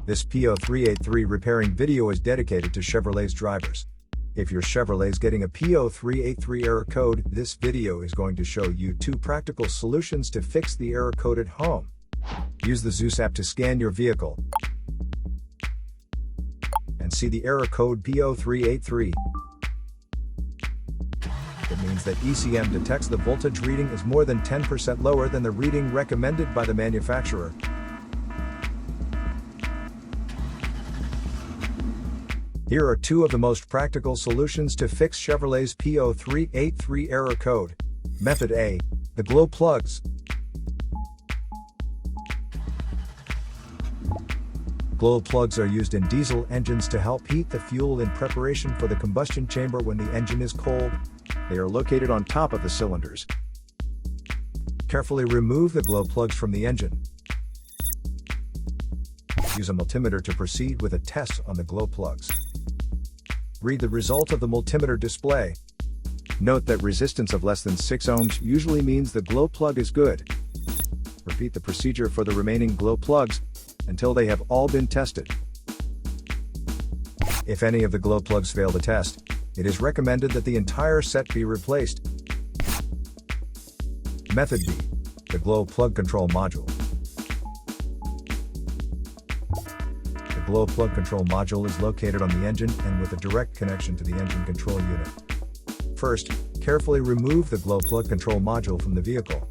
This P0383 repairing video is dedicated to Chevrolet's drivers. If your Chevrolet is getting a P0383 error code, this video is going to show you 2 practical solutions to fix the error code at home. Use the Zeus app to scan your vehicle and see the error code P0383. It means that ECM detects the voltage reading is more than 10% lower than the reading recommended by the manufacturer. Here are 2 of the most practical solutions to fix Chevrolet's P0383 error code. Method A. The glow plugs. Glow plugs are used in diesel engines to help heat the fuel in preparation for the combustion chamber when the engine is cold. They are located on top of the cylinders. Carefully remove the glow plugs from the engine. Use a multimeter to proceed with a test on the glow plugs. Read the result of the multimeter display. Note that resistance of less than 6 ohms usually means the glow plug is good. Repeat the procedure for the remaining glow plugs until they have all been tested. If any of the glow plugs fail the test, it is recommended that the entire set be replaced. Method B. The glow plug control module. The glow plug control module is located on the engine and with a direct connection to the engine control unit. First, carefully remove the glow plug control module from the vehicle.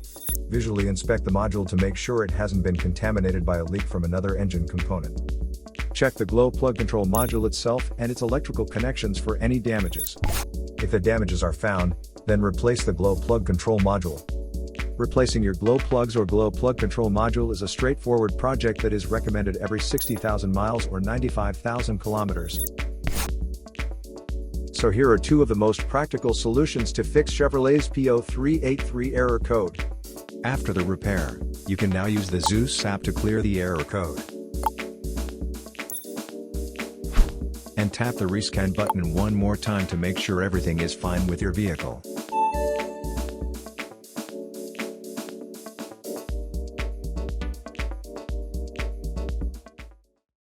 Visually inspect the module to make sure it hasn't been contaminated by a leak from another engine component. Check the glow plug control module itself and its electrical connections for any damages. If the damages are found, then replace the glow plug control module. Replacing your glow plugs or glow plug control module is a straightforward project that is recommended every 60,000 miles or 95,000 kilometers. So here are 2 of the most practical solutions to fix Chevrolet's P0383 error code. After the repair, you can now use the Zeus app to clear the error code. And tap the rescan button one more time to make sure everything is fine with your vehicle.